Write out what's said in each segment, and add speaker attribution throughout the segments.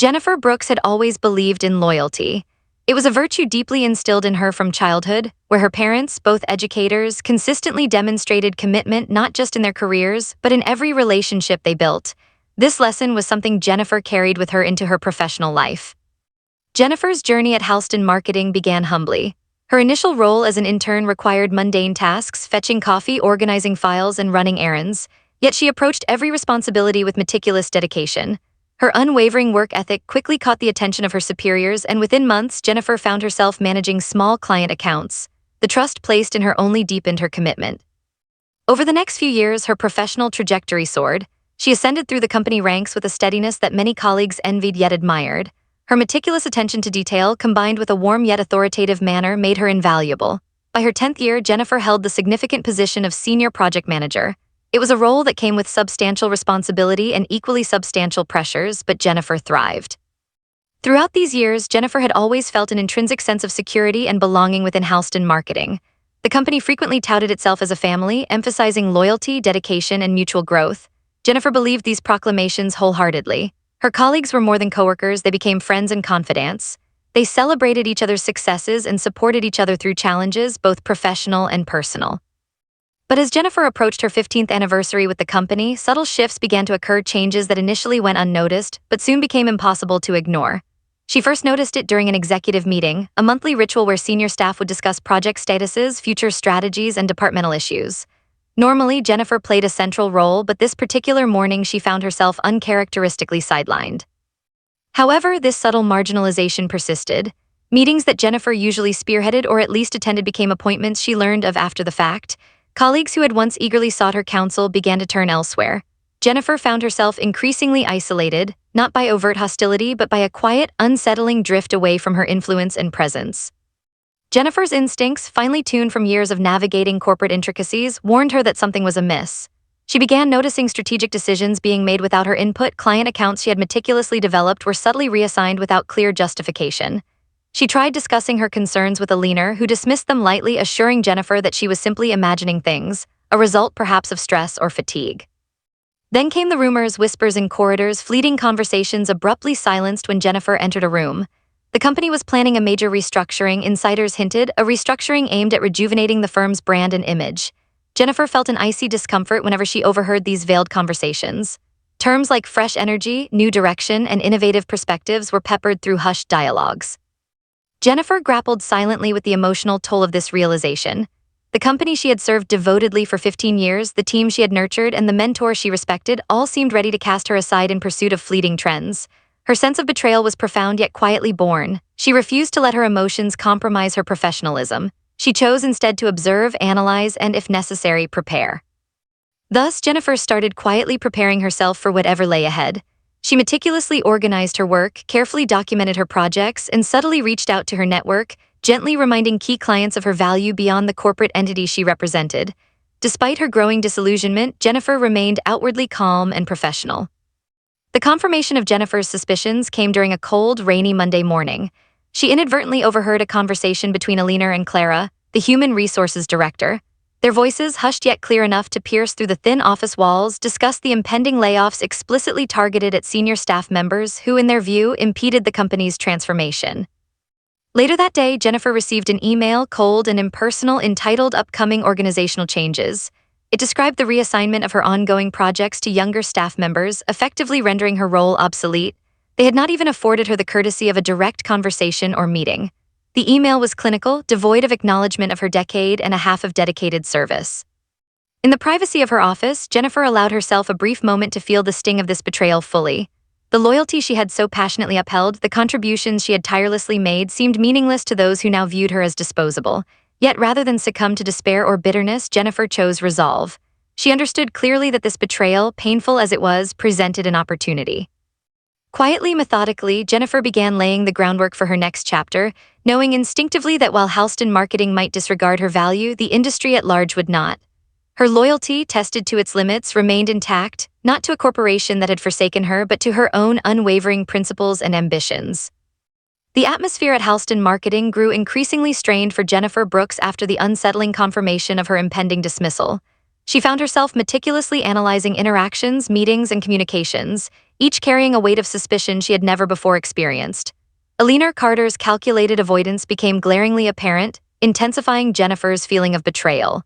Speaker 1: Jennifer Brooks had always believed in loyalty. It was a virtue deeply instilled in her from childhood, where her parents, both educators, consistently demonstrated commitment not just in their careers, but in every relationship they built. This lesson was something Jennifer carried with her into her professional life. Jennifer's journey at Halston Marketing began humbly. Her initial role as an intern required mundane tasks, fetching coffee, organizing files, and running errands, yet she approached every responsibility with meticulous dedication. Her unwavering work ethic quickly caught the attention of her superiors, and within months, Jennifer found herself managing small client accounts. The trust placed in her only deepened her commitment. Over the next few years, her professional trajectory soared. She ascended through the company ranks with a steadiness that many colleagues envied yet admired. Her meticulous attention to detail, combined with a warm yet authoritative manner, made her invaluable. By her 10th year, Jennifer held the significant position of senior project manager. It was a role that came with substantial responsibility and equally substantial pressures, but Jennifer thrived. Throughout these years, Jennifer had always felt an intrinsic sense of security and belonging within Halston Marketing. The company frequently touted itself as a family, emphasizing loyalty, dedication, and mutual growth. Jennifer believed these proclamations wholeheartedly. Her colleagues were more than coworkers, they became friends and confidants. They celebrated each other's successes and supported each other through challenges, both professional and personal. But as Jennifer approached her 15th anniversary with the company, subtle shifts began to occur, changes that initially went unnoticed, but soon became impossible to ignore. She first noticed it during an executive meeting, a monthly ritual where senior staff would discuss project statuses, future strategies, and departmental issues. Normally, Jennifer played a central role, but this particular morning she found herself uncharacteristically sidelined. However, this subtle marginalization persisted. Meetings that Jennifer usually spearheaded or at least attended became appointments she learned of after the fact. Colleagues who had once eagerly sought her counsel began to turn elsewhere. Jennifer found herself increasingly isolated, not by overt hostility but by a quiet, unsettling drift away from her influence and presence. Jennifer's instincts, finely tuned from years of navigating corporate intricacies, warned her that something was amiss. She began noticing strategic decisions being made without her input. Client accounts she had meticulously developed were subtly reassigned without clear justification. She tried discussing her concerns with a leaner who dismissed them lightly, assuring Jennifer that she was simply imagining things, a result perhaps of stress or fatigue. Then came the rumors, whispers in corridors, fleeting conversations abruptly silenced when Jennifer entered a room. The company was planning a major restructuring, insiders hinted, a restructuring aimed at rejuvenating the firm's brand and image. Jennifer felt an icy discomfort whenever she overheard these veiled conversations. Terms like fresh energy, new direction, and innovative perspectives were peppered through hushed dialogues. Jennifer grappled silently with the emotional toll of this realization. The company she had served devotedly for 15 years, the team she had nurtured, and the mentor she respected all seemed ready to cast her aside in pursuit of fleeting trends. Her sense of betrayal was profound yet quietly born. She refused to let her emotions compromise her professionalism. She chose instead to observe, analyze, and, if necessary, prepare. Thus, Jennifer started quietly preparing herself for whatever lay ahead. She meticulously organized her work, carefully documented her projects, and subtly reached out to her network, gently reminding key clients of her value beyond the corporate entity she represented. Despite her growing disillusionment, Jennifer remained outwardly calm and professional. The confirmation of Jennifer's suspicions came during a cold, rainy Monday morning. She inadvertently overheard a conversation between Alina and Clara, the human resources director. Their voices, hushed yet clear enough to pierce through the thin office walls, discussed the impending layoffs explicitly targeted at senior staff members who, in their view, impeded the company's transformation. Later that day, Jennifer received an email, cold and impersonal, entitled Upcoming Organizational Changes. It described the reassignment of her ongoing projects to younger staff members, effectively rendering her role obsolete. They had not even afforded her the courtesy of a direct conversation or meeting. The email was clinical, devoid of acknowledgement of her decade and a half of dedicated service. In the privacy of her office, Jennifer allowed herself a brief moment to feel the sting of this betrayal fully. The loyalty she had so passionately upheld, the contributions she had tirelessly made, seemed meaningless to those who now viewed her as disposable. Yet rather than succumb to despair or bitterness, Jennifer chose resolve. She understood clearly that this betrayal, painful as it was, presented an opportunity. Quietly, methodically, Jennifer began laying the groundwork for her next chapter, knowing instinctively that while Halston Marketing might disregard her value, the industry at large would not. Her loyalty, tested to its limits, remained intact, not to a corporation that had forsaken her, but to her own unwavering principles and ambitions. The atmosphere at Halston Marketing grew increasingly strained for Jennifer Brooks after the unsettling confirmation of her impending dismissal. She found herself meticulously analyzing interactions, meetings, and communications, each carrying a weight of suspicion she had never before experienced. Alina Carter's calculated avoidance became glaringly apparent, intensifying Jennifer's feeling of betrayal.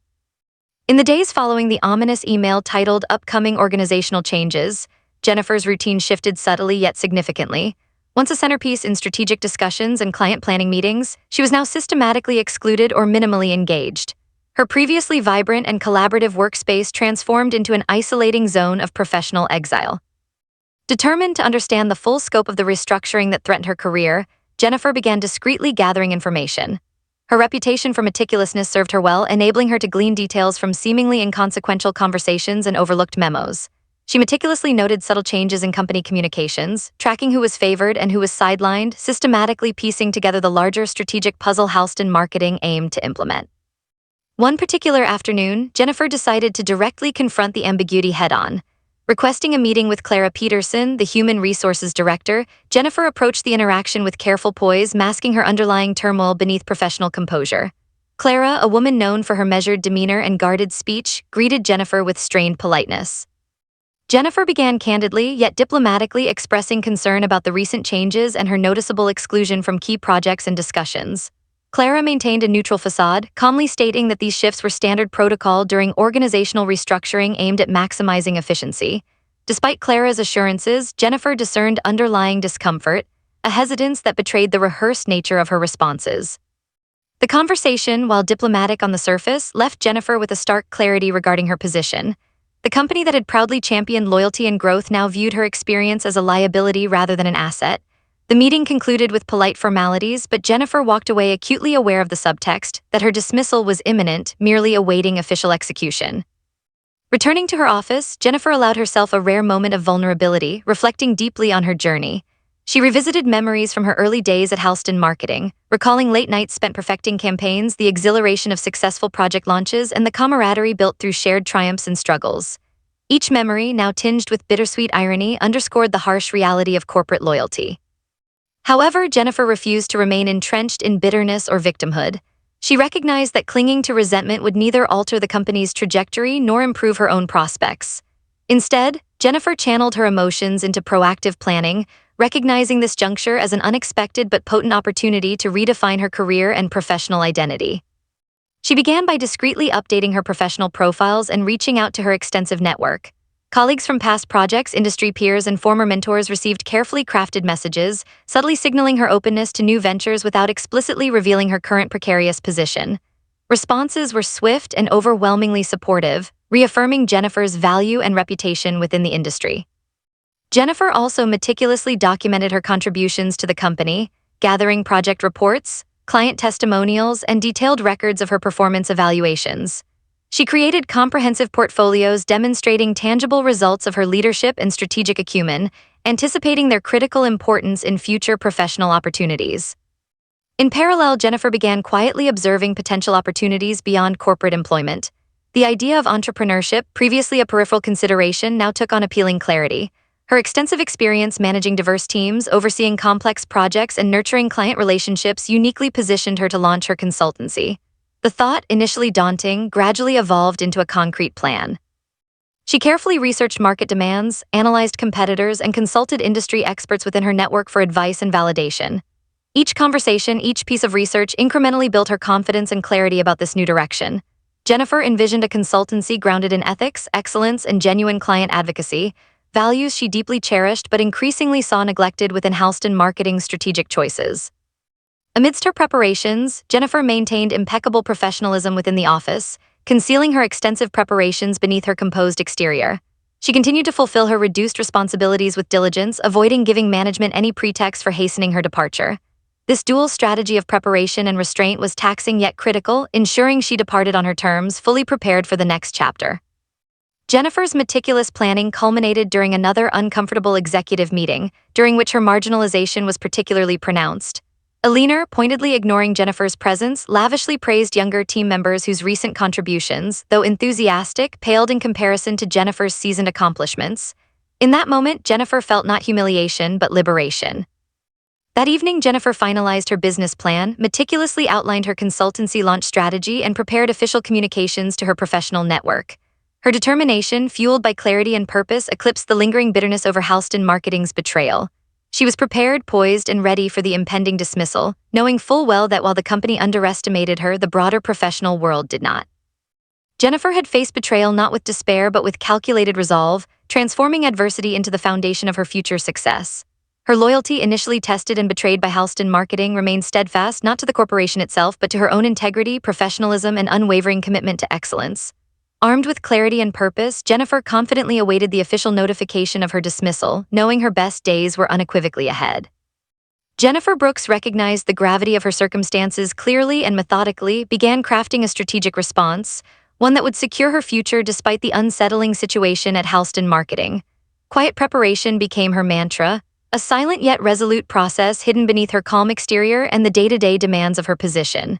Speaker 1: In the days following the ominous email titled Upcoming Organizational Changes, Jennifer's routine shifted subtly yet significantly. Once a centerpiece in strategic discussions and client planning meetings, she was now systematically excluded or minimally engaged. Her previously vibrant and collaborative workspace transformed into an isolating zone of professional exile. Determined to understand the full scope of the restructuring that threatened her career, Jennifer began discreetly gathering information. Her reputation for meticulousness served her well, enabling her to glean details from seemingly inconsequential conversations and overlooked memos. She meticulously noted subtle changes in company communications, tracking who was favored and who was sidelined, systematically piecing together the larger strategic puzzle Halston marketing aimed to implement. One particular afternoon, Jennifer decided to directly confront the ambiguity head-on. Requesting a meeting with Clara Peterson, the Human Resources Director, Jennifer approached the interaction with careful poise, masking her underlying turmoil beneath professional composure. Clara, a woman known for her measured demeanor and guarded speech, greeted Jennifer with strained politeness. Jennifer began candidly yet diplomatically expressing concern about the recent changes and her noticeable exclusion from key projects and discussions. Clara maintained a neutral facade, calmly stating that these shifts were standard protocol during organizational restructuring aimed at maximizing efficiency. Despite Clara's assurances, Jennifer discerned underlying discomfort, a hesitance that betrayed the rehearsed nature of her responses. The conversation, while diplomatic on the surface, left Jennifer with a stark clarity regarding her position. The company that had proudly championed loyalty and growth now viewed her experience as a liability rather than an asset. The meeting concluded with polite formalities, but Jennifer walked away acutely aware of the subtext, that her dismissal was imminent, merely awaiting official execution. Returning to her office, Jennifer allowed herself a rare moment of vulnerability, reflecting deeply on her journey. She revisited memories from her early days at Halston Marketing, recalling late nights spent perfecting campaigns, the exhilaration of successful project launches, and the camaraderie built through shared triumphs and struggles. Each memory, now tinged with bittersweet irony, underscored the harsh reality of corporate loyalty. However, Jennifer refused to remain entrenched in bitterness or victimhood. She recognized that clinging to resentment would neither alter the company's trajectory nor improve her own prospects. Instead, Jennifer channeled her emotions into proactive planning, recognizing this juncture as an unexpected but potent opportunity to redefine her career and professional identity. She began by discreetly updating her professional profiles and reaching out to her extensive network. Colleagues from past projects, industry peers, and former mentors received carefully crafted messages, subtly signaling her openness to new ventures without explicitly revealing her current precarious position. Responses were swift and overwhelmingly supportive, reaffirming Jennifer's value and reputation within the industry. Jennifer also meticulously documented her contributions to the company, gathering project reports, client testimonials, and detailed records of her performance evaluations. She created comprehensive portfolios demonstrating tangible results of her leadership and strategic acumen, anticipating their critical importance in future professional opportunities. In parallel, Jennifer began quietly observing potential opportunities beyond corporate employment. The idea of entrepreneurship, previously a peripheral consideration, now took on appealing clarity. Her extensive experience managing diverse teams, overseeing complex projects, and nurturing client relationships uniquely positioned her to launch her consultancy. The thought, initially daunting, gradually evolved into a concrete plan. She carefully researched market demands, analyzed competitors, and consulted industry experts within her network for advice and validation. Each conversation, each piece of research incrementally built her confidence and clarity about this new direction. Jennifer envisioned a consultancy grounded in ethics, excellence, and genuine client advocacy, values she deeply cherished but increasingly saw neglected within Halston Marketing's strategic choices. Amidst her preparations, Jennifer maintained impeccable professionalism within the office, concealing her extensive preparations beneath her composed exterior. She continued to fulfill her reduced responsibilities with diligence, avoiding giving management any pretext for hastening her departure. This dual strategy of preparation and restraint was taxing yet critical, ensuring she departed on her terms, fully prepared for the next chapter. Jennifer's meticulous planning culminated during another uncomfortable executive meeting, during which her marginalization was particularly pronounced. Alina, pointedly ignoring Jennifer's presence, lavishly praised younger team members whose recent contributions, though enthusiastic, paled in comparison to Jennifer's seasoned accomplishments. In that moment, Jennifer felt not humiliation but liberation. That evening, Jennifer finalized her business plan, meticulously outlined her consultancy launch strategy, and prepared official communications to her professional network. Her determination, fueled by clarity and purpose, eclipsed the lingering bitterness over Halston Marketing's betrayal. She was prepared, poised, and ready for the impending dismissal, knowing full well that while the company underestimated her, the broader professional world did not. Jennifer had faced betrayal not with despair but with calculated resolve, transforming adversity into the foundation of her future success. Her loyalty, initially tested and betrayed by Halston Marketing, remained steadfast not to the corporation itself but to her own integrity, professionalism, and unwavering commitment to excellence. Armed with clarity and purpose, Jennifer confidently awaited the official notification of her dismissal, knowing her best days were unequivocally ahead. Jennifer Brooks recognized the gravity of her circumstances clearly and methodically, began crafting a strategic response, one that would secure her future despite the unsettling situation at Halston Marketing. Quiet preparation became her mantra, a silent yet resolute process hidden beneath her calm exterior and the day-to-day demands of her position.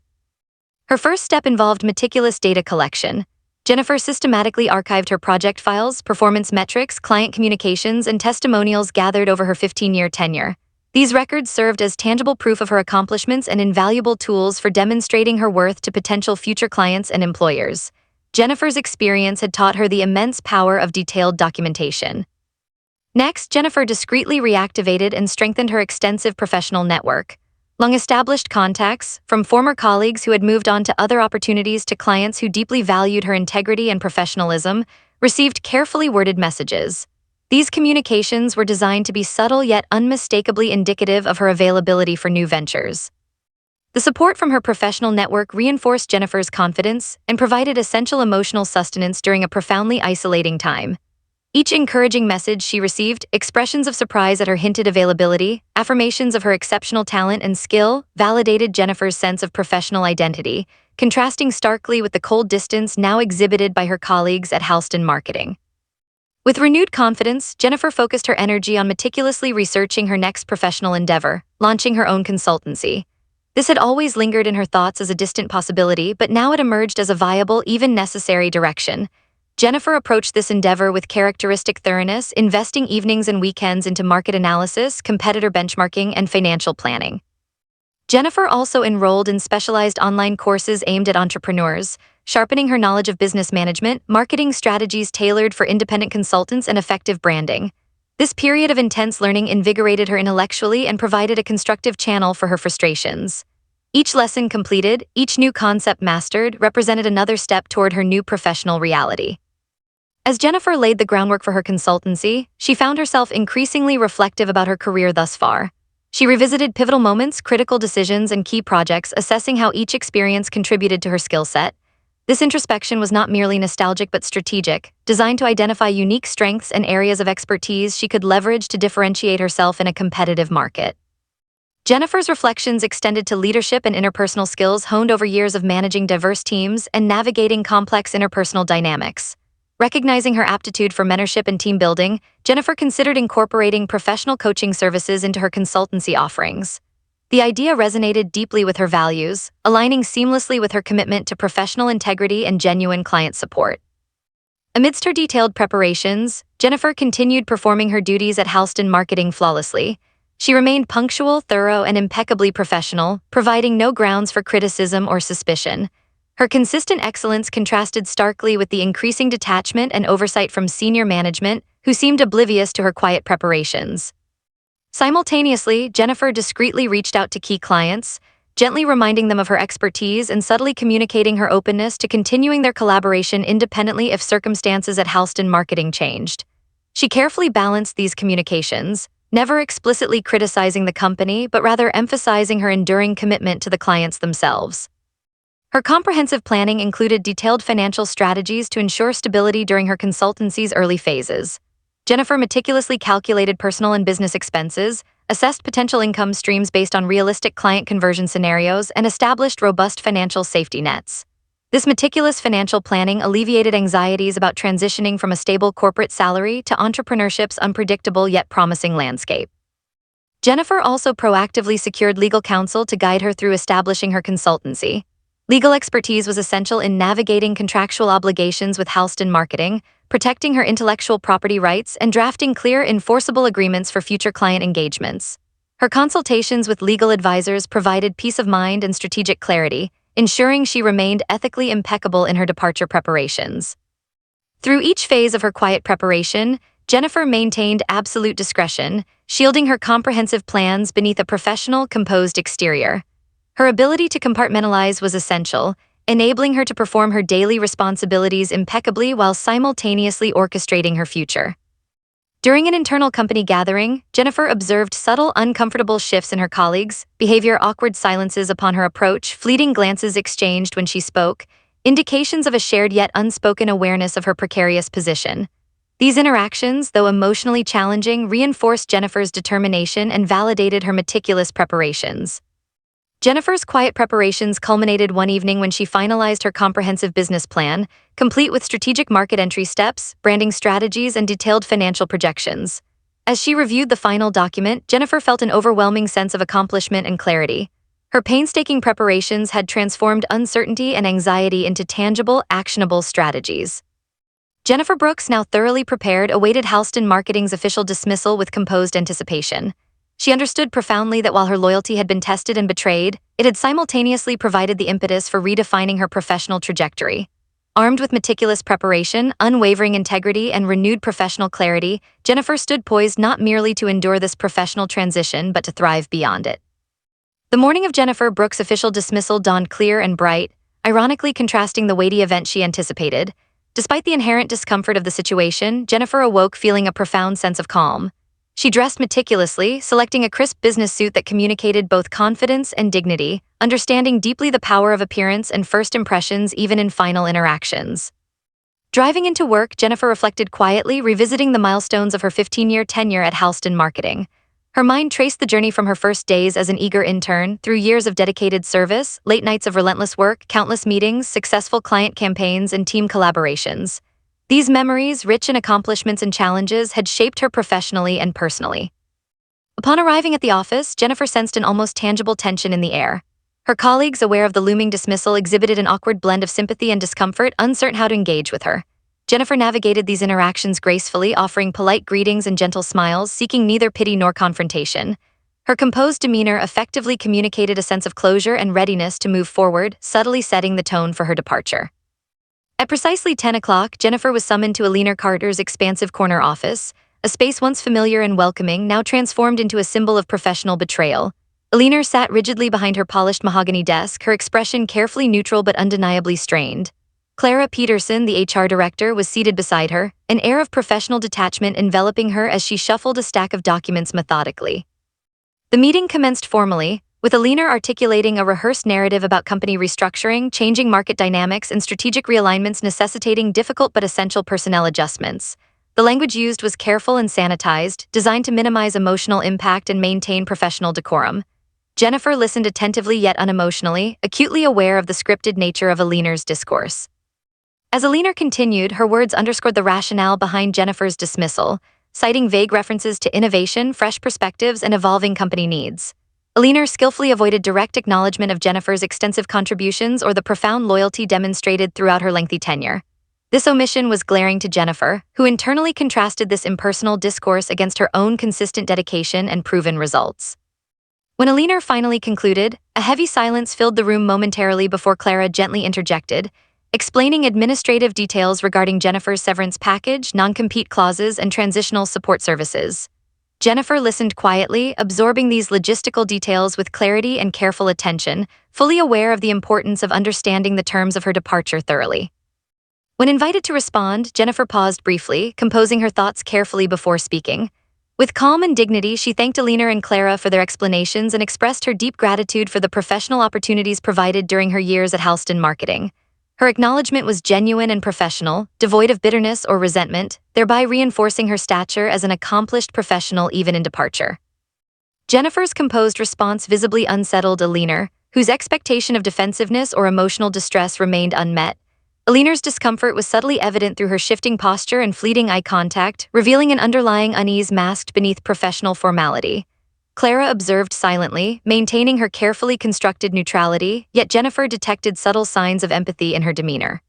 Speaker 1: Her first step involved meticulous data collection. Jennifer systematically archived her project files, performance metrics, client communications, and testimonials gathered over her 15-year tenure. These records served as tangible proof of her accomplishments and invaluable tools for demonstrating her worth to potential future clients and employers. Jennifer's experience had taught her the immense power of detailed documentation. Next, Jennifer discreetly reactivated and strengthened her extensive professional network. Long-established contacts, from former colleagues who had moved on to other opportunities to clients who deeply valued her integrity and professionalism, received carefully worded messages. These communications were designed to be subtle yet unmistakably indicative of her availability for new ventures. The support from her professional network reinforced Jennifer's confidence and provided essential emotional sustenance during a profoundly isolating time. Each encouraging message she received, expressions of surprise at her hinted availability, affirmations of her exceptional talent and skill, validated Jennifer's sense of professional identity, contrasting starkly with the cold distance now exhibited by her colleagues at Halston Marketing. With renewed confidence, Jennifer focused her energy on meticulously researching her next professional endeavor, launching her own consultancy. This had always lingered in her thoughts as a distant possibility, but now it emerged as a viable, even necessary direction. Jennifer approached this endeavor with characteristic thoroughness, investing evenings and weekends into market analysis, competitor benchmarking, and financial planning. Jennifer also enrolled in specialized online courses aimed at entrepreneurs, sharpening her knowledge of business management, marketing strategies tailored for independent consultants, and effective branding. This period of intense learning invigorated her intellectually and provided a constructive channel for her frustrations. Each lesson completed, each new concept mastered, represented another step toward her new professional reality. As Jennifer laid the groundwork for her consultancy, she found herself increasingly reflective about her career thus far. She revisited pivotal moments, critical decisions, and key projects, assessing how each experience contributed to her skill set. This introspection was not merely nostalgic but strategic, designed to identify unique strengths and areas of expertise she could leverage to differentiate herself in a competitive market. Jennifer's reflections extended to leadership and interpersonal skills honed over years of managing diverse teams and navigating complex interpersonal dynamics. Recognizing her aptitude for mentorship and team building, Jennifer considered incorporating professional coaching services into her consultancy offerings. The idea resonated deeply with her values, aligning seamlessly with her commitment to professional integrity and genuine client support. Amidst her detailed preparations, Jennifer continued performing her duties at Halston Marketing flawlessly. She remained punctual, thorough, and impeccably professional, providing no grounds for criticism or suspicion. Her consistent excellence contrasted starkly with the increasing detachment and oversight from senior management, who seemed oblivious to her quiet preparations. Simultaneously, Jennifer discreetly reached out to key clients, gently reminding them of her expertise and subtly communicating her openness to continuing their collaboration independently if circumstances at Halston Marketing changed. She carefully balanced these communications, never explicitly criticizing the company but rather emphasizing her enduring commitment to the clients themselves. Her comprehensive planning included detailed financial strategies to ensure stability during her consultancy's early phases. Jennifer meticulously calculated personal and business expenses, assessed potential income streams based on realistic client conversion scenarios, and established robust financial safety nets. This meticulous financial planning alleviated anxieties about transitioning from a stable corporate salary to entrepreneurship's unpredictable yet promising landscape. Jennifer also proactively secured legal counsel to guide her through establishing her consultancy. Legal expertise was essential in navigating contractual obligations with Halston Marketing, protecting her intellectual property rights, and drafting clear, enforceable agreements for future client engagements. Her consultations with legal advisors provided peace of mind and strategic clarity, ensuring she remained ethically impeccable in her departure preparations. Through each phase of her quiet preparation, Jennifer maintained absolute discretion, shielding her comprehensive plans beneath a professional, composed exterior. Her ability to compartmentalize was essential, enabling her to perform her daily responsibilities impeccably while simultaneously orchestrating her future. During an internal company gathering, Jennifer observed subtle, uncomfortable shifts in her colleagues, behavior awkward silences upon her approach, fleeting glances exchanged when she spoke, indications of a shared yet unspoken awareness of her precarious position. These interactions, though emotionally challenging, reinforced Jennifer's determination and validated her meticulous preparations. Jennifer's quiet preparations culminated one evening when she finalized her comprehensive business plan, complete with strategic market entry steps, branding strategies, and detailed financial projections. As she reviewed the final document, Jennifer felt an overwhelming sense of accomplishment and clarity. Her painstaking preparations had transformed uncertainty and anxiety into tangible, actionable strategies. Jennifer Brooks, now thoroughly prepared, awaited Halston Marketing's official dismissal with composed anticipation. She understood profoundly that while her loyalty had been tested and betrayed, it had simultaneously provided the impetus for redefining her professional trajectory. Armed with meticulous preparation, unwavering integrity, and renewed professional clarity, Jennifer stood poised not merely to endure this professional transition but to thrive beyond it. The morning of Jennifer Brooks' official dismissal dawned clear and bright, ironically contrasting the weighty event she anticipated. Despite the inherent discomfort of the situation, Jennifer awoke feeling a profound sense of calm. She dressed meticulously, selecting a crisp business suit that communicated both confidence and dignity, understanding deeply the power of appearance and first impressions even in final interactions. Driving into work, Jennifer reflected quietly, revisiting the milestones of her 15-year tenure at Halston Marketing. Her mind traced the journey from her first days as an eager intern, through years of dedicated service, late nights of relentless work, countless meetings, successful client campaigns, and team collaborations. These memories, rich in accomplishments and challenges, had shaped her professionally and personally. Upon arriving at the office, Jennifer sensed an almost tangible tension in the air. Her colleagues, aware of the looming dismissal, exhibited an awkward blend of sympathy and discomfort, uncertain how to engage with her. Jennifer navigated these interactions gracefully, offering polite greetings and gentle smiles, seeking neither pity nor confrontation. Her composed demeanor effectively communicated a sense of closure and readiness to move forward, subtly setting the tone for her departure. At precisely 10 o'clock, Jennifer was summoned to Alina Carter's expansive corner office, a space once familiar and welcoming, now transformed into a symbol of professional betrayal. Alina sat rigidly behind her polished mahogany desk, her expression carefully neutral but undeniably strained. Clara Peterson, the HR director, was seated beside her, an air of professional detachment enveloping her as she shuffled a stack of documents methodically. The meeting commenced formally, with Alina articulating a rehearsed narrative about company restructuring, changing market dynamics, and strategic realignments necessitating difficult but essential personnel adjustments. The language used was careful and sanitized, designed to minimize emotional impact and maintain professional decorum. Jennifer listened attentively yet unemotionally, acutely aware of the scripted nature of Alina's discourse. As Alina continued, her words underscored the rationale behind Jennifer's dismissal, citing vague references to innovation, fresh perspectives, and evolving company needs. Alina skillfully avoided direct acknowledgement of Jennifer's extensive contributions or the profound loyalty demonstrated throughout her lengthy tenure. This omission was glaring to Jennifer, who internally contrasted this impersonal discourse against her own consistent dedication and proven results. When Alina finally concluded, a heavy silence filled the room momentarily before Clara gently interjected, explaining administrative details regarding Jennifer's severance package, non-compete clauses, and transitional support services. Jennifer listened quietly, absorbing these logistical details with clarity and careful attention, fully aware of the importance of understanding the terms of her departure thoroughly. When invited to respond, Jennifer paused briefly, composing her thoughts carefully before speaking. With calm and dignity, she thanked Alina and Clara for their explanations and expressed her deep gratitude for the professional opportunities provided during her years at Halston Marketing. Her acknowledgement was genuine and professional, devoid of bitterness or resentment, thereby reinforcing her stature as an accomplished professional even in departure. Jennifer's composed response visibly unsettled Alina, whose expectation of defensiveness or emotional distress remained unmet. Alina's discomfort was subtly evident through her shifting posture and fleeting eye contact, revealing an underlying unease masked beneath professional formality. Clara observed silently, maintaining her carefully constructed neutrality, yet Jennifer detected subtle signs of empathy in her demeanor.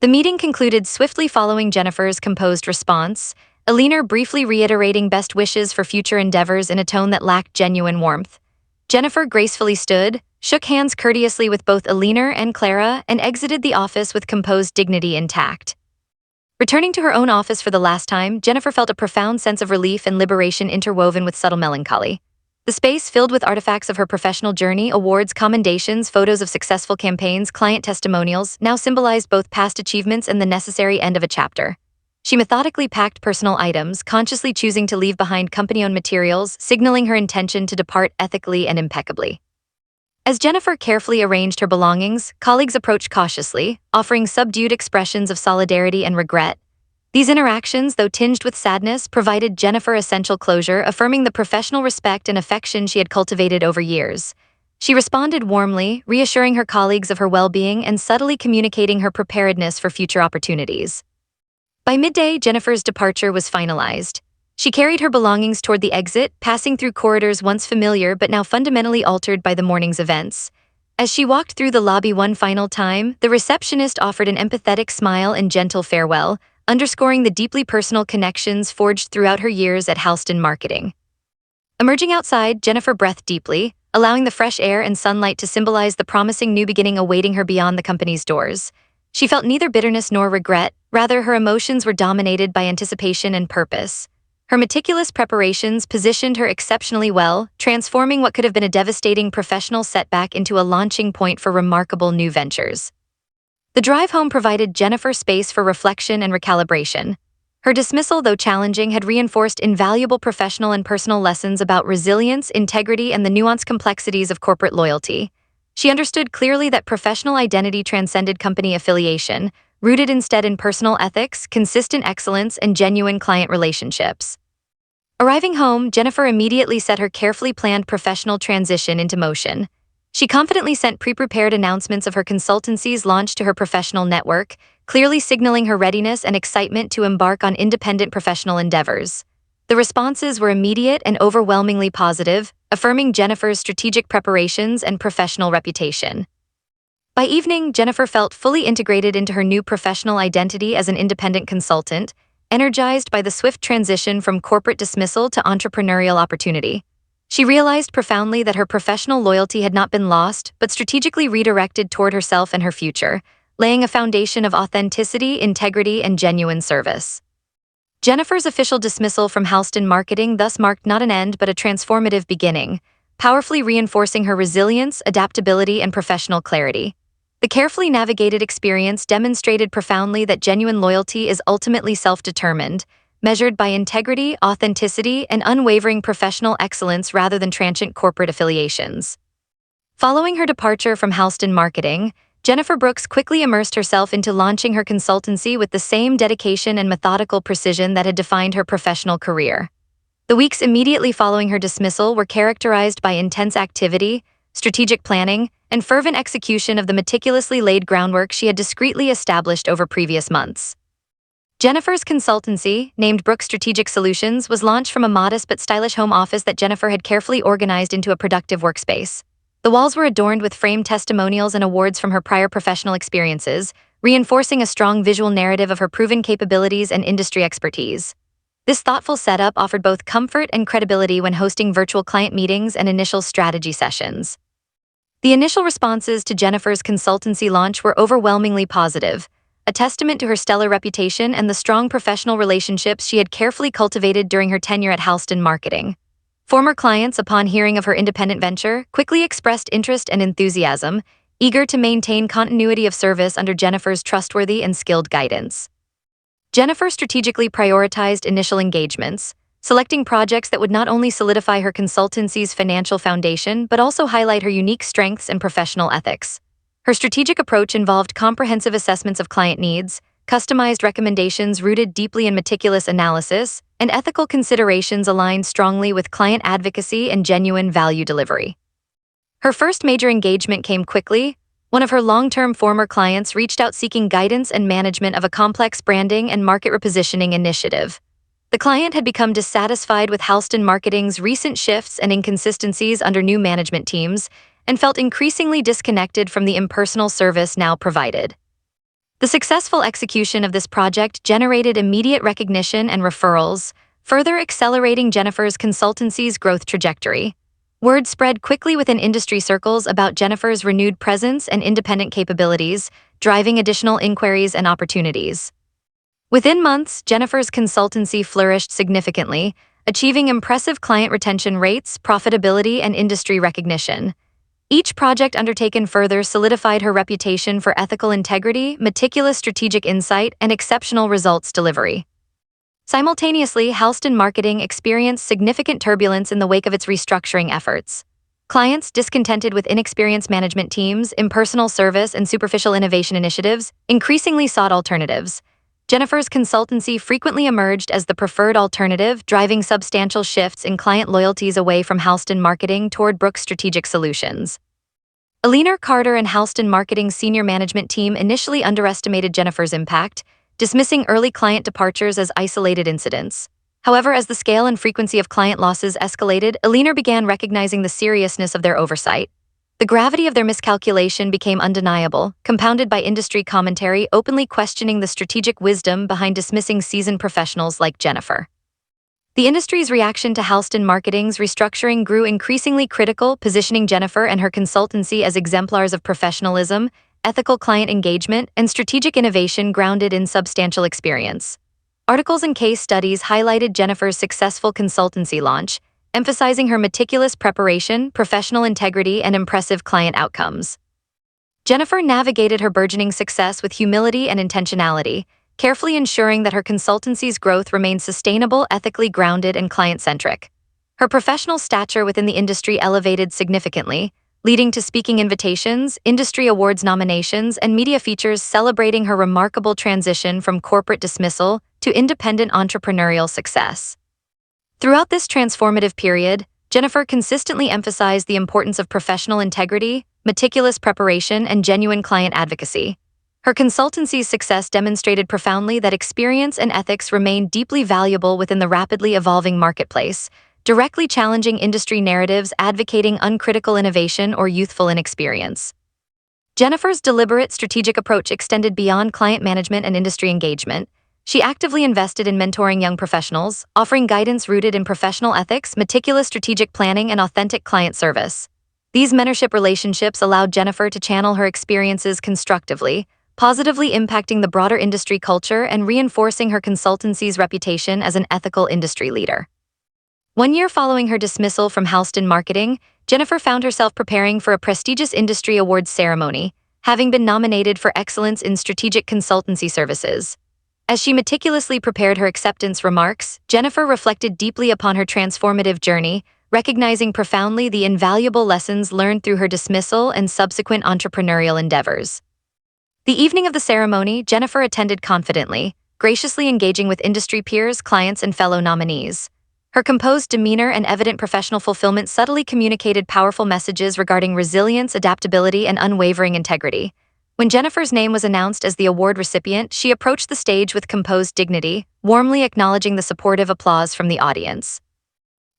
Speaker 1: The meeting concluded swiftly following Jennifer's composed response, Alina briefly reiterating best wishes for future endeavors in a tone that lacked genuine warmth. Jennifer gracefully stood, shook hands courteously with both Alina and Clara, and exited the office with composed dignity intact. Returning to her own office for the last time, Jennifer felt a profound sense of relief and liberation interwoven with subtle melancholy. The space filled with artifacts of her professional journey, awards, commendations, photos of successful campaigns, client testimonials, now symbolized both past achievements and the necessary end of a chapter. She methodically packed personal items, consciously choosing to leave behind company-owned materials, signaling her intention to depart ethically and impeccably. As Jennifer carefully arranged her belongings, colleagues approached cautiously, offering subdued expressions of solidarity and regret. These interactions, though tinged with sadness, provided Jennifer essential closure, affirming the professional respect and affection she had cultivated over years. She responded warmly, reassuring her colleagues of her well-being and subtly communicating her preparedness for future opportunities. By midday, Jennifer's departure was finalized. She carried her belongings toward the exit, passing through corridors once familiar but now fundamentally altered by the morning's events. As she walked through the lobby one final time, the receptionist offered an empathetic smile and gentle farewell, underscoring the deeply personal connections forged throughout her years at Halston Marketing. Emerging outside, Jennifer breathed deeply, allowing the fresh air and sunlight to symbolize the promising new beginning awaiting her beyond the company's doors. She felt neither bitterness nor regret, rather her emotions were dominated by anticipation and purpose. Her meticulous preparations positioned her exceptionally well, transforming what could have been a devastating professional setback into a launching point for remarkable new ventures. The drive home provided Jennifer space for reflection and recalibration. Her dismissal, though challenging, had reinforced invaluable professional and personal lessons about resilience, integrity, and the nuanced complexities of corporate loyalty. She understood clearly that professional identity transcended company affiliation, rooted instead in personal ethics, consistent excellence, and genuine client relationships. Arriving home, Jennifer immediately set her carefully planned professional transition into motion. She confidently sent pre-prepared announcements of her consultancy's launch to her professional network, clearly signaling her readiness and excitement to embark on independent professional endeavors. The responses were immediate and overwhelmingly positive, affirming Jennifer's strategic preparations and professional reputation. By evening, Jennifer felt fully integrated into her new professional identity as an independent consultant, energized by the swift transition from corporate dismissal to entrepreneurial opportunity. She realized profoundly that her professional loyalty had not been lost, but strategically redirected toward herself and her future, laying a foundation of authenticity, integrity, and genuine service. Jennifer's official dismissal from Halston Marketing thus marked not an end but a transformative beginning, powerfully reinforcing her resilience, adaptability, and professional clarity. The carefully navigated experience demonstrated profoundly that genuine loyalty is ultimately self-determined, measured by integrity, authenticity, and unwavering professional excellence rather than transient corporate affiliations. Following her departure from Halston Marketing, Jennifer Brooks quickly immersed herself into launching her consultancy with the same dedication and methodical precision that had defined her professional career. The weeks immediately following her dismissal were characterized by intense activity, strategic planning, and fervent execution of the meticulously laid groundwork she had discreetly established over previous months. Jennifer's consultancy, named Brooks Strategic Solutions, was launched from a modest but stylish home office that Jennifer had carefully organized into a productive workspace. The walls were adorned with framed testimonials and awards from her prior professional experiences, reinforcing a strong visual narrative of her proven capabilities and industry expertise. This thoughtful setup offered both comfort and credibility when hosting virtual client meetings and initial strategy sessions. The initial responses to Jennifer's consultancy launch were overwhelmingly positive, a testament to her stellar reputation and the strong professional relationships she had carefully cultivated during her tenure at Halston Marketing. Former clients, upon hearing of her independent venture, quickly expressed interest and enthusiasm, eager to maintain continuity of service under Jennifer's trustworthy and skilled guidance. Jennifer strategically prioritized initial engagements, selecting projects that would not only solidify her consultancy's financial foundation but also highlight her unique strengths and professional ethics. Her strategic approach involved comprehensive assessments of client needs, customized recommendations rooted deeply in meticulous analysis, and ethical considerations aligned strongly with client advocacy and genuine value delivery. Her first major engagement came quickly. One of her long-term former clients reached out seeking guidance and management of a complex branding and market repositioning initiative. The client had become dissatisfied with Halston Marketing's recent shifts and inconsistencies under new management teams and felt increasingly disconnected from the impersonal service now provided. The successful execution of this project generated immediate recognition and referrals, further accelerating Jennifer's consultancy's growth trajectory. Word spread quickly within industry circles about Jennifer's renewed presence and independent capabilities, driving additional inquiries and opportunities. Within months, Jennifer's consultancy flourished significantly, achieving impressive client retention rates, profitability, and industry recognition. Each project undertaken further solidified her reputation for ethical integrity, meticulous strategic insight, and exceptional results delivery. Simultaneously, Halston Marketing experienced significant turbulence in the wake of its restructuring efforts. Clients, discontented with inexperienced management teams, impersonal service, and superficial innovation initiatives, increasingly sought alternatives. Jennifer's consultancy frequently emerged as the preferred alternative, driving substantial shifts in client loyalties away from Halston Marketing toward Brooks Strategic Solutions. Alina Carter and Halston Marketing's senior management team initially underestimated Jennifer's impact, dismissing early client departures as isolated incidents. However, as the scale and frequency of client losses escalated, Alina began recognizing the seriousness of their oversight. The gravity of their miscalculation became undeniable, compounded by industry commentary openly questioning the strategic wisdom behind dismissing seasoned professionals like Jennifer. The industry's reaction to Halston Marketing's restructuring grew increasingly critical, positioning Jennifer and her consultancy as exemplars of professionalism, ethical client engagement, and strategic innovation grounded in substantial experience. Articles and case studies highlighted Jennifer's successful consultancy launch, emphasizing her meticulous preparation, professional integrity, and impressive client outcomes. Jennifer navigated her burgeoning success with humility and intentionality, carefully ensuring that her consultancy's growth remained sustainable, ethically grounded, and client-centric. Her professional stature within the industry elevated significantly, leading to speaking invitations, industry awards nominations, and media features celebrating her remarkable transition from corporate dismissal to independent entrepreneurial success. Throughout this transformative period, Jennifer consistently emphasized the importance of professional integrity, meticulous preparation, and genuine client advocacy. Her consultancy's success demonstrated profoundly that experience and ethics remain deeply valuable within the rapidly evolving marketplace, directly challenging industry narratives advocating uncritical innovation or youthful inexperience. Jennifer's deliberate strategic approach extended beyond client management and industry engagement. She actively invested in mentoring young professionals, offering guidance rooted in professional ethics, meticulous strategic planning, and authentic client service. These mentorship relationships allowed Jennifer to channel her experiences constructively, positively impacting the broader industry culture and reinforcing her consultancy's reputation as an ethical industry leader. 1 year following her dismissal from Halston Marketing, Jennifer found herself preparing for a prestigious industry awards ceremony, having been nominated for excellence in strategic consultancy services. As she meticulously prepared her acceptance remarks, Jennifer reflected deeply upon her transformative journey, recognizing profoundly the invaluable lessons learned through her dismissal and subsequent entrepreneurial endeavors. The evening of the ceremony, Jennifer attended confidently, graciously engaging with industry peers, clients, and fellow nominees. Her composed demeanor and evident professional fulfillment subtly communicated powerful messages regarding resilience, adaptability, and unwavering integrity. When Jennifer's name was announced as the award recipient, she approached the stage with composed dignity, warmly acknowledging the supportive applause from the audience.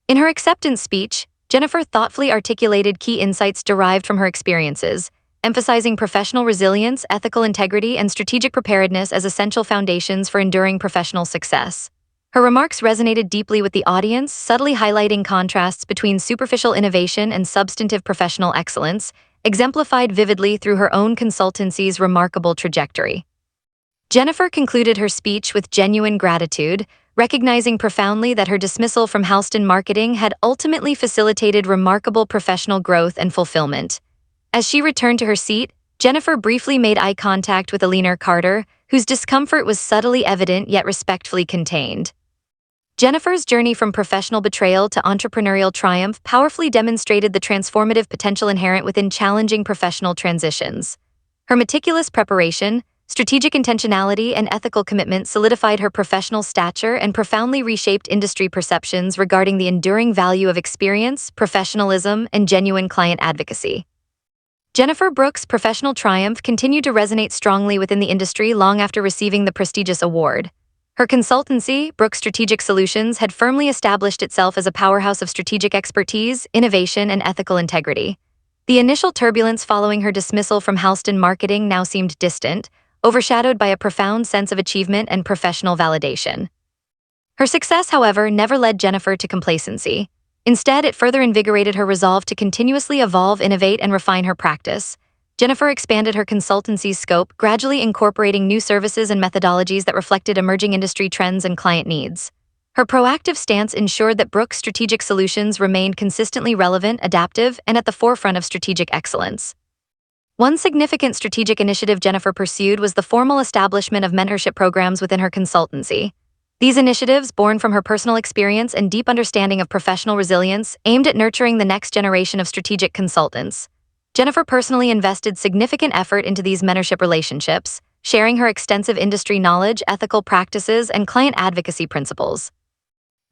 Speaker 1: In her acceptance speech, Jennifer thoughtfully articulated key insights derived from her experiences, emphasizing professional resilience, ethical integrity, and strategic preparedness as essential foundations for enduring professional success. Her remarks resonated deeply with the audience, subtly highlighting contrasts between superficial innovation and substantive professional excellence, exemplified vividly through her own consultancy's remarkable trajectory. Jennifer concluded her speech with genuine gratitude, recognizing profoundly that her dismissal from Halston Marketing had ultimately facilitated remarkable professional growth and fulfillment. As she returned to her seat, Jennifer briefly made eye contact with Alina Carter, whose discomfort was subtly evident yet respectfully contained. Jennifer's journey from professional betrayal to entrepreneurial triumph powerfully demonstrated the transformative potential inherent within challenging professional transitions. Her meticulous preparation, strategic intentionality, and ethical commitment solidified her professional stature and profoundly reshaped industry perceptions regarding the enduring value of experience, professionalism, and genuine client advocacy. Jennifer Brooks' professional triumph continued to resonate strongly within the industry long after receiving the prestigious award. Her consultancy, Brooks Strategic Solutions, had firmly established itself as a powerhouse of strategic expertise, innovation, and ethical integrity. The initial turbulence following her dismissal from Halston Marketing now seemed distant, overshadowed by a profound sense of achievement and professional validation. Her success, however, never led Jennifer to complacency. Instead, it further invigorated her resolve to continuously evolve, innovate, and refine her practice. Jennifer expanded her consultancy's scope, gradually incorporating new services and methodologies that reflected emerging industry trends and client needs. Her proactive stance ensured that Brooke's strategic solutions remained consistently relevant, adaptive, and at the forefront of strategic excellence. One significant strategic initiative Jennifer pursued was the formal establishment of mentorship programs within her consultancy. These initiatives, born from her personal experience and deep understanding of professional resilience, aimed at nurturing the next generation of strategic consultants. Jennifer personally invested significant effort into these mentorship relationships, sharing her extensive industry knowledge, ethical practices, and client advocacy principles.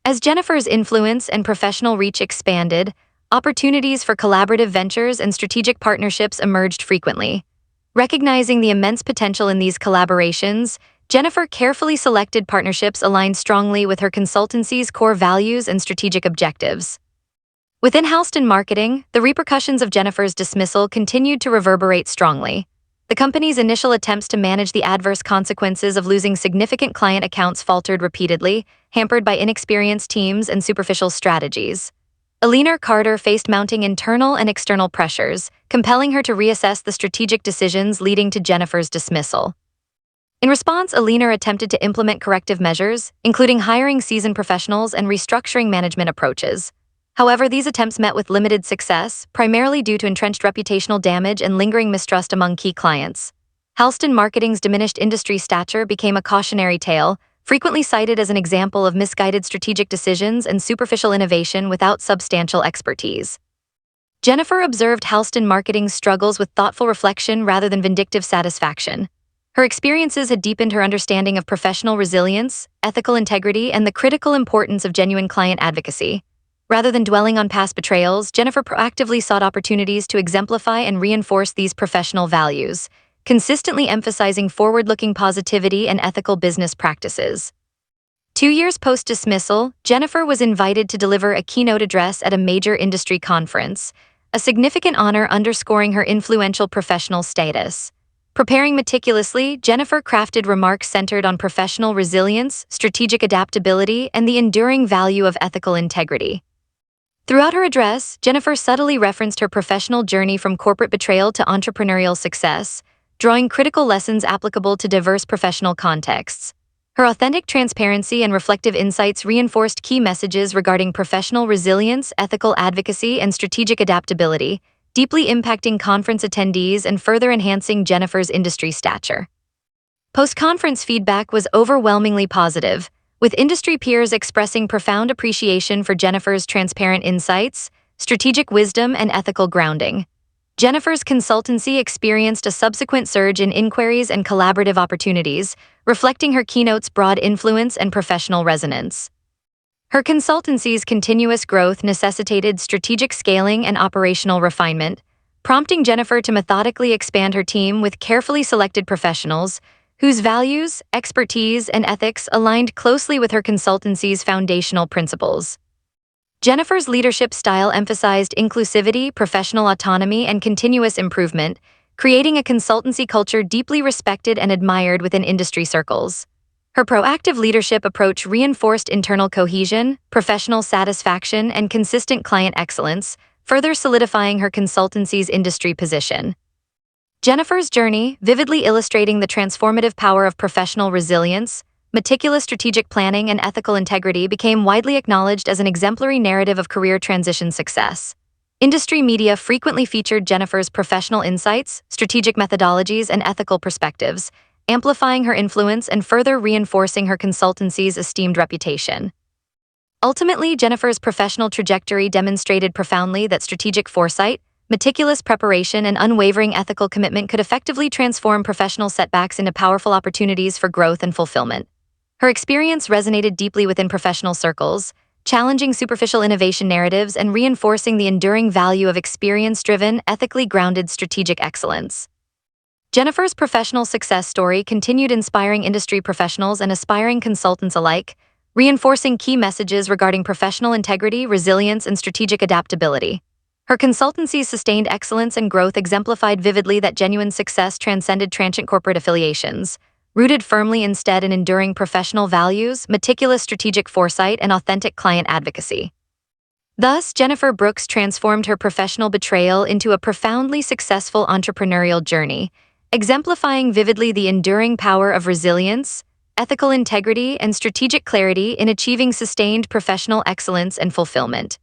Speaker 1: As Jennifer's influence and professional reach expanded, opportunities for collaborative ventures and strategic partnerships emerged frequently. Recognizing the immense potential in these collaborations, Jennifer carefully selected partnerships aligned strongly with her consultancy's core values and strategic objectives. Within Halston Marketing, the repercussions of Jennifer's dismissal continued to reverberate strongly. The company's initial attempts to manage the adverse consequences of losing significant client accounts faltered repeatedly, hampered by inexperienced teams and superficial strategies. Alina Carter faced mounting internal and external pressures, compelling her to reassess the strategic decisions leading to Jennifer's dismissal. In response, Alina attempted to implement corrective measures, including hiring seasoned professionals and restructuring management approaches. However, these attempts met with limited success, primarily due to entrenched reputational damage and lingering mistrust among key clients. Halston Marketing's diminished industry stature became a cautionary tale, frequently cited as an example of misguided strategic decisions and superficial innovation without substantial expertise. Jennifer observed Halston Marketing's struggles with thoughtful reflection rather than vindictive satisfaction. Her experiences had deepened her understanding of professional resilience, ethical integrity, and the critical importance of genuine client advocacy. Rather than dwelling on past betrayals, Jennifer proactively sought opportunities to exemplify and reinforce these professional values, consistently emphasizing forward-looking positivity and ethical business practices. 2 years post-dismissal, Jennifer was invited to deliver a keynote address at a major industry conference, a significant honor underscoring her influential professional status. Preparing meticulously, Jennifer crafted remarks centered on professional resilience, strategic adaptability, and the enduring value of ethical integrity. Throughout her address, Jennifer subtly referenced her professional journey from corporate betrayal to entrepreneurial success, drawing critical lessons applicable to diverse professional contexts. Her authentic transparency and reflective insights reinforced key messages regarding professional resilience, ethical advocacy, and strategic adaptability, deeply impacting conference attendees and further enhancing Jennifer's industry stature. Post-conference feedback was overwhelmingly positive, with industry peers expressing profound appreciation for Jennifer's transparent insights, strategic wisdom, and ethical grounding. Jennifer's consultancy experienced a subsequent surge in inquiries and collaborative opportunities, reflecting her keynote's broad influence and professional resonance. Her consultancy's continuous growth necessitated strategic scaling and operational refinement, prompting Jennifer to methodically expand her team with carefully selected professionals whose values, expertise, and ethics aligned closely with her consultancy's foundational principles. Jennifer's leadership style emphasized inclusivity, professional autonomy, and continuous improvement, creating a consultancy culture deeply respected and admired within industry circles. Her proactive leadership approach reinforced internal cohesion, professional satisfaction, and consistent client excellence, further solidifying her consultancy's industry position. Jennifer's journey, vividly illustrating the transformative power of professional resilience, meticulous strategic planning, and ethical integrity, became widely acknowledged as an exemplary narrative of career transition success. Industry media frequently featured Jennifer's professional insights, strategic methodologies, and ethical perspectives, amplifying her influence and further reinforcing her consultancy's esteemed reputation. Ultimately, Jennifer's professional trajectory demonstrated profoundly that strategic foresight, meticulous preparation, and unwavering ethical commitment could effectively transform professional setbacks into powerful opportunities for growth and fulfillment. Her experience resonated deeply within professional circles, challenging superficial innovation narratives and reinforcing the enduring value of experience-driven, ethically grounded strategic excellence. Jennifer's professional success story continued inspiring industry professionals and aspiring consultants alike, reinforcing key messages regarding professional integrity, resilience, and strategic adaptability. Her consultancy's sustained excellence and growth exemplified vividly that genuine success transcended transient corporate affiliations, rooted firmly instead in enduring professional values, meticulous strategic foresight, and authentic client advocacy. Thus, Jennifer Brooks transformed her professional betrayal into a profoundly successful entrepreneurial journey, exemplifying vividly the enduring power of resilience, ethical integrity, and strategic clarity in achieving sustained professional excellence and fulfillment.